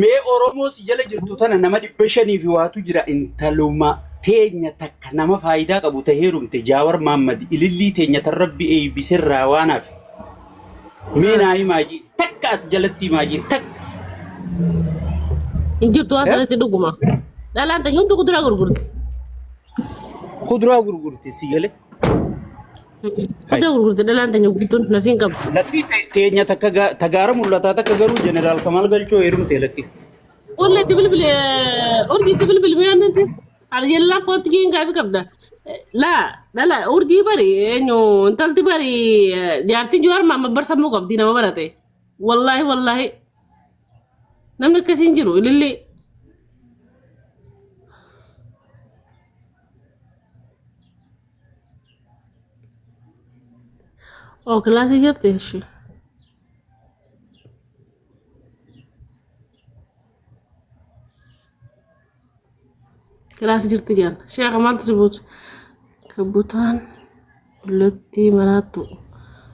Mee Oromoo si jala jirtu tana nama 500 fi waatu jira intaluma teenya takka nama faayidaa qabu taheerumte Jaawar Mahammad ilillii teenya tan Rabbi eebbisirraa waanaaf. Mee naa himaaji takka as jalatti himaaji takka. Injirtu asirratti dhuguma. Dhalaan ta'e hundi kuduraa gurgurti. Kuduraa gurgurti si galee. Kuduraa gurgurti dhalaan ta'e gurgurtuun nafiin qabu. Latti teenya takka tagaara mul'ataa takka garuu Jeneraal Kamal Galchoo heerumte latti. Olle tibilbile urdi tibilbile mee anti arjella fotti kiin gaabi qabda. La urdi bari enyo intalti bari jaartiin Jawaar Mahammad barsamuu qabdi nama barate. Wallahi namni akkasiin jiru ilillee. Oh, kelasii jirti ishee. Kelasii jirti jaan. Sheekha maaltu si buutu? Kabbutaan hullatti maraattu.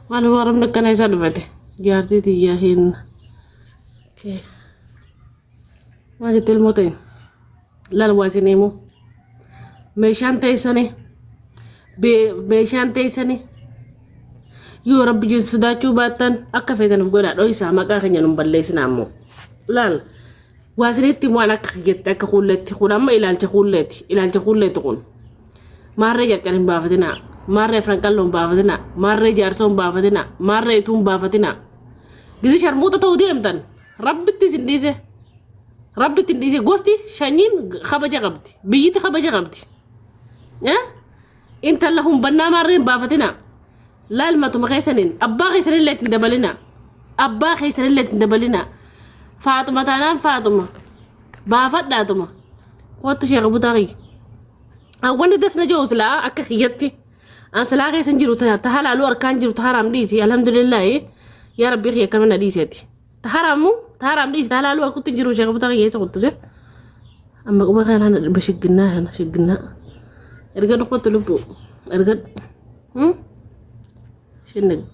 Maal warramni akkana isaa dhufate? Jaartii xiyyaa hin. Maal jettee ilmoo ta'in? Laal waa isin himu. Meeshaan teessanii. Yoo Rabbi jecha sodaachuu baattan akka feetan godhaa dho'isaa maqaa keenya nun balleessinaa ammoo. Laal waa isinitti waan akka jette akka kuulleetti kun amma ilaalcha kuulleetti kun. Maarree jalqan hin baafatinaa. Maarree franqalloo hin baafatinaa. Maarree jaarsoo hin baafatinaa. Maarree ituu hin baafatinaa. Gisi sharmuuta ta'uu deemtan Rabbitti isin dhiise. Rabbitti hin dhiise gosti shanyiin kabaja qabdi. Biyyitti kabaja qabdi. Intala humbannaa maarree hin baafatinaa. Laal matuma keessaniin abbaa keessanillee itti dabalina. Abbaa keessanillee itti dabalina. Faatuma taanaan faatuma. Baafadhaatuma. Kottu sheekha butaaqii. Wanni dasna jiru silaa akka kiyyatti. An silaa keessan jiru ta halaaluu harkaan jiru ta haraam dhiisi. Alhamdulillah yaa Rabbi kiyya akkana dhiiseeti. Ta haraam dhiisi ta halaaluu harkutti jiru sheekha butaaqii keessa kuttise. Amma quba kanaan shigginnaa. Erga dhukkootti lubbuu. Erga. شنق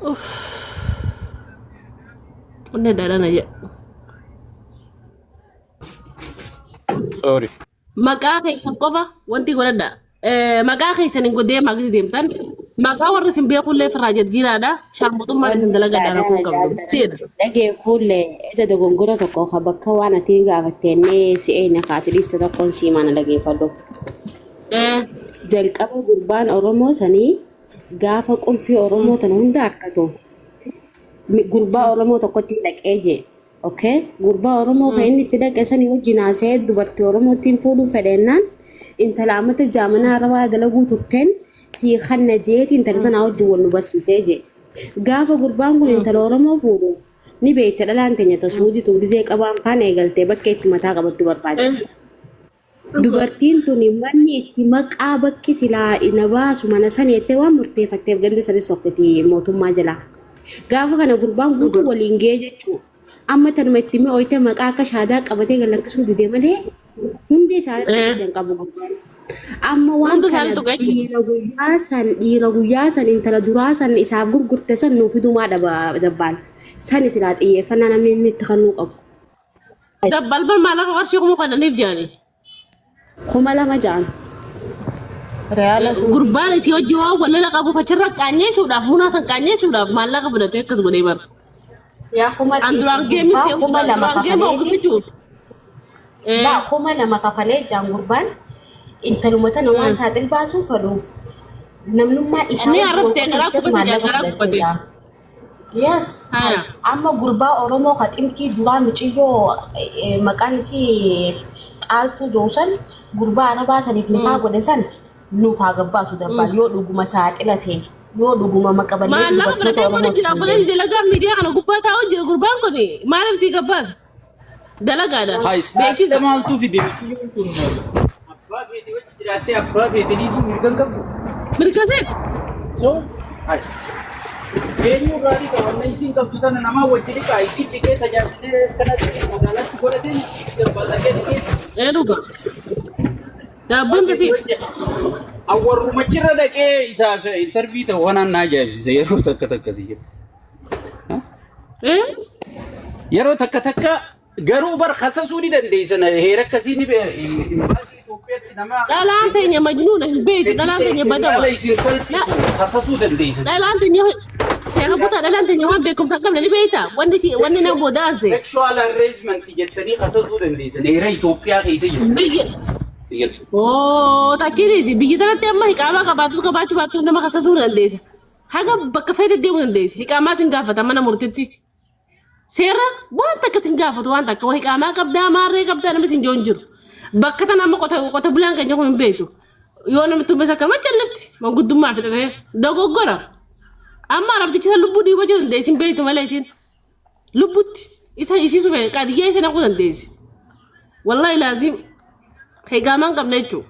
اوف قلنا دارنا جاء سوري مقاخي سقفة وانتي قردا مقاخي سنقدي ما قد ديمتان maqaa warri sin beeku illee firraajat jiraadha sharmutummaa isin dalagaa dhaan akkuma qabdu teedha dhagee fuullee edda dogongora tokko ka bakka waan ati gaafatteennee si'eena kaati dhiista tokkoon siimaana dhageeffadhu jalqaba gurbaan Oromoo sanii gaafa qulfii Oromoo tan hunda harkatu gurbaa Oromoo tokkotti dhaqee jee okay gurbaa Oromoo kan inni itti dhaqe sanii wajjin haasa'ee dubartii Oromootiin fuudhuu fedheennaan intala ammata jaamanaa arabaa dalaguu turteen si khanna jeeti intalatan awju wonu barsiiseje gaafa gurbaan kun intala Oromoo fuudhu ni beeyte dhalaan teenya tasuudi tu gisee qabaan faan eegalte bakka itti mataa qabattu barbaaddi dubartiin tun manni itti maqaa bakki silaa ina baasu mana saneettee waan murteeffatteef ganda sanii sokkati mootummaa jala gaafa kana gurbaan guutuu waliin gee jechuu amma tanuma itti mi'ooyte maqaa akka shaadaa qabatee galakkisuu didee malee hundi isaanii qabu gurbaan amma waan kana dhiira guyyaa san intala duraa san isaaf gurgurte san nuuf hidumaa dabbaan san silaa xiyyeeffannaa namni inni itti kannuu qabu. Dabbalban maallaqa qarshii kuma kennaniif jaani. 2,000 jaan. Gurbaan isii hojii waan walala qabu facharra qaanyeessuudhaaf bunaa san qaanyeessuudhaaf maallaqa fudhatee akkas godhee bara. Yaa kuma duraan geemis duraan geema ogufichuuf. Laa 2,000 kafalee jaan gurbaan. Intalumata nawaan saaxil baasuu faluuf namnummaa isaa ni arrabsee garaa kubate yes amma gurbaa Oromoo khaximtii duraa miciyyoo maqaan isii caaltuu joosan gurbaa arabaa saniif nikaa godhe san nuuf haa gabbaasu dabbaan yoo dhuguma saaxila ta'e yoo dhuguma maqaballeessu dubartoota Oromoo jira dalagaa miidiyaa kana gubbaa taa'u jira gurbaan kun maaliif si gabbaasa dalagaadha beeksisa maaltu fide Mirkasih. So, eenyu gaarii qaba wanna isiin qabdu tana namaa wajjin dhiqaa isiin dhiqee tajaajilee kanatti magaalatti godhateen bal'aqee dhiqee Eluga. Dabbun kasi. awwarrumachirra dhaqee isaaf intervii ta'u wanaan na ajaa'ibsiisa yeroo takka takkasii jira. Yeroo takka takka garuu bar khasasuu ni dandeessan heera akkasii ni imbaasii Itoophiyaatti nama Dhalaan teenya majnuuna hin beektu dhalaan teenya badawa. isin salphisu khasasuu dandeessan. Dhalaan teenya seera butaa dhalaan teenya waan beekumsa qabna ni beekta. Wanni nama bodaanse. Sexual harassment jettanii khasasuu dandeessan heera Itoophiyaa keessa jiru. Biyya. Oh, tachiirisi biyya tanatti amma hiqaamaa qabaatus qabaachuu baattu nama khasasuu dandeessa. Haga bakka fedhe deemuu dandeessa. Hiqaamaa sin gaafata mana murtiitti. Seera waan takka sin gaafatu waan takka hiqaamaa qabdaa maarree qabdaa nama sin joon jiru. Bakka tana amma qota bulaan keenya kun hin beektu. Yoo namni tumbesa kan macallifti manguddummaa fidhatee dogoggora. Amma raftichi isa lubbuu dhiibaa jiru dandeessi hin beektu malee isin. Lubbutti isa isiisu fedhe qaadiyyaa isa naquu dandeessi. Wallahi laazim hiqaamaan qabna jechuudha.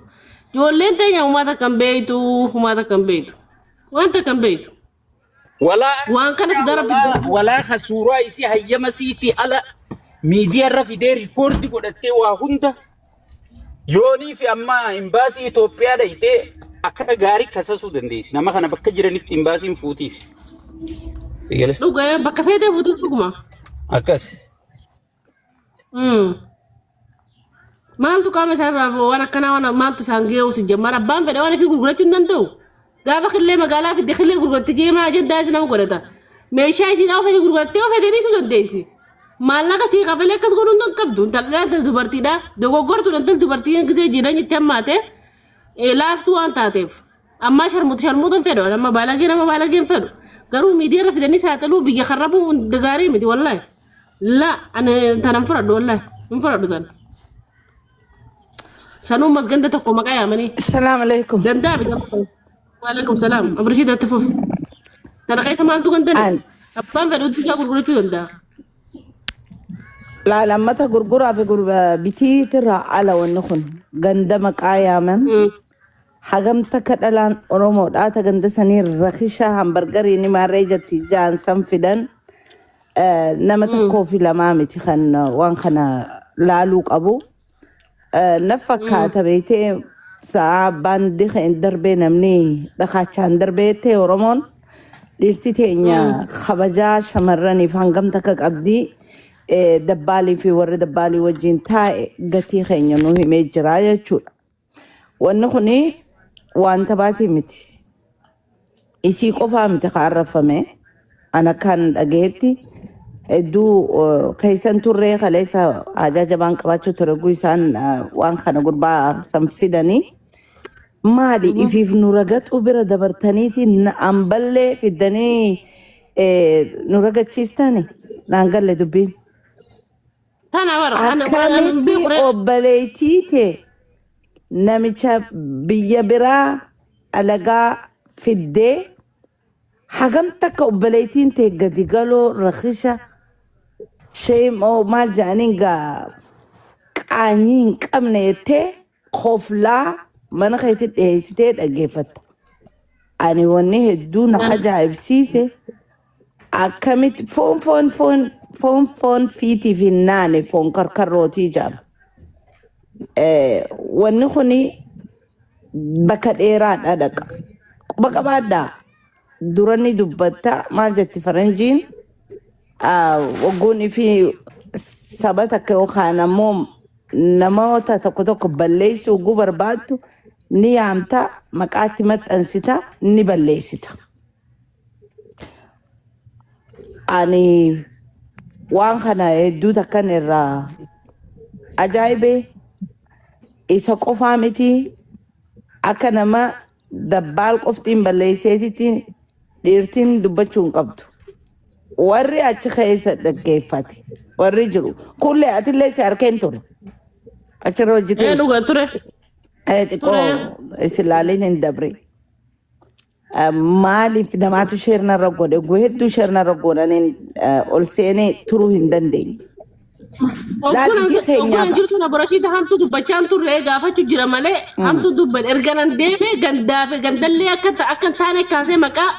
Ijoolleen teenya uummata kan beektu uummata kan beektu. Wanta kan beektu. Waan kanas darabbitu. Walaa khasuuraa isii hayyama siiti ala miidiyaa irra fidee riikoordi godhattee waa hunda yoonii fi amma imbaasii Itoophiyaa dhayitee akka gaarii khasasuu dandeessi. Nama kana bakka jiranitti imbaasiin fuutiif. Dhugaa bakka feetee fuutuuf dhuguma. Akkas. Maaltu qaama isaarraa waan akkanaa waan maaltu isaan geewu si jammara abbaan fedhe waan fi gurgurachuu hin danda'u. Gaafa qillee magaalaa fidde qillee gurguratte jeemaa ajandaa isa nama godhata. Meeshaa isiin ofii gurgurattee ofii dhiisuu dandeessi. Maallaqa sii kafalee akkas godhuun hin qabdu. Intalli dubartiidha. Dogoggortuu intalli dubartiin gisee jireenya itti hammaate laaftuu waan taateef. Ammaa sharmuutan fedhu. Amma baalageen fedhu. Garuu miidiyaa irra fidanii saaxiluu biyya karrabuu gaarii miti wallahi. La ani tanan fudhadhu wallahi. Hin fudhadhu tana. Sanuu masganda tokko maqaa yaamanii. Assalamu alaikum. Gandaa bitaa. Waalaikum salaam. Abrishii datti fufi. Tana keessa maaltu gandani? Abbaan fedhuutti isaa gurgurachuu danda'a. Laalammata gurguraa fi bitiitirraa ala wanni kun ganda maqaa yaaman hagamta kadhalaan Oromoodhaa ta ganda sanii rakisha hambargarii ni maarree jirti jaansan fidan nama tokkoo fi lamaa miti kan waan kana laaluu qabu. Na fakkaata beektee sa'a baandi kan darbee namni dhakaachaan darbeettee Oromoon dhiirti teenya kabajaa shamarraniif hangam takka qabdi. Dabbaalii fi warri dabbaalii wajjin taa'e gatii keenya nu himee jira jechuudha. Wanni kuni wanta baatii miti. Isii qofaa miti kan arrafame ana kan dhageetti hedduu keessan turree kaleessa ajajabaan qabaachuu ture isaan waan kana gurbaa san fidanii maali ifiif nu ragaxuu bira dabartaniiti amballee fidanii nu ragachiistani naan galle dubbiin. Akkamitti obboleettii ta'e namicha biyya biraa alagaa fiddee hagam takka obboleettiin ta'e gadi galoo rakisha sheemoo maal jedhaniin gaa qaanyii hin qabne jettee koflaa mana keetti dhiyeessitee dhaggeeffatta. Ani wanni hedduu na ajaa'ibsiise akkamitti foon fiitii fi naane foon karkarrootii jedhama. Wanni kuni bakka dheeraadha dhaqa. Quba qabaadhaa durani dubbatta maal jetti faranjiin waggoon fi saba takka yookaan ammoo namoota tokko tokko balleessuu oguu barbaaddu ni yaamta maqaatti maxxansita ni balleessita. Ani waan kana hedduu takkan irraa ajaa'ibee isa qofaa miti akka nama dabbaal qoftiin balleesseetitti dhiirtiin dubbachuu hin qabdu. Warri achi keessa dhaggeeffate warri jiru kullee atillee si harkeen ture achirra hojjetee dhugaa ture. Xiqqoo isilaaliin hin dabre. Maaliif namaatu sheernarra godhe hedduu sheernarra godhaniin ol seenee turuu hin dandeenye. Oggunan jirtu na boroshiita hamtu dubbachaan turre gaafachuu jira malee hamtu dubban erganan deeme gandaafe gandallee akka taane kaasee maqaa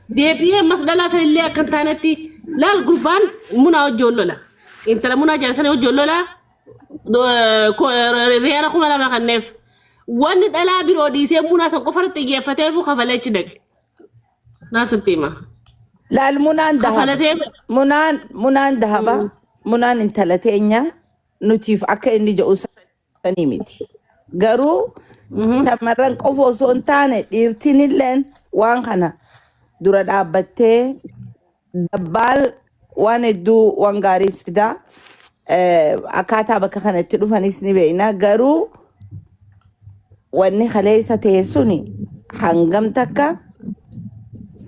deebi'ee mas dhalaa sanillee akka hin taanetti laal gurbaan munaa wajji ollola intala munaa jaalasanii wajji ollola riyaala 2,000 kanneef wanni dhalaa biroo dhiisee munaa san qofarratti xiyyeeffateefu kafalee achi dhaqe naasitti hima laal munaan dahaba munaan dahaba munaan intala teenya nutiif akka inni jedhu sanii miti garuu shamarran qofa osoo hin taane dhiirtinilleen waan kana dura dhaabbattee dabbaal waan hedduu waan gaariis fidaa akkaataa bakka kanatti dhufanis ni beekna garuu wanni kaleessa ta'e suni hangam takka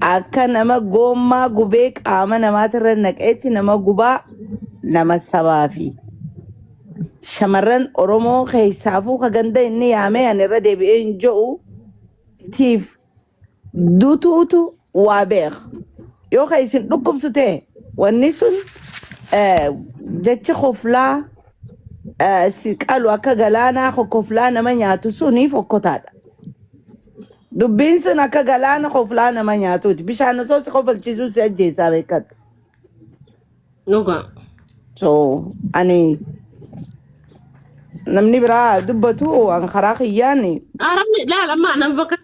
akka nama goommaa gubee qaama namaatirra naqeetti nama gubaa nama sabaafi shamarran Oromoo keessaafuu ka ganda inni yaamee ani irra deebi'ee hin jedhu tiif duutuutu waa beek yoo ka isin dhukkubsu ta'e wanni sun jecha koflaa si qalu akka galaanaa koflaa nama nyaatu suni fokkotaadha. Dubbiin sun akka galaana koflaa nama nyaatuuti. Bishaan osoo si kofalchiisuu si ajjeesaa beekadhu. Nuka. So ani namni biraa dubbatu an karaa kiyyaani. Arabni laal amma nama bakka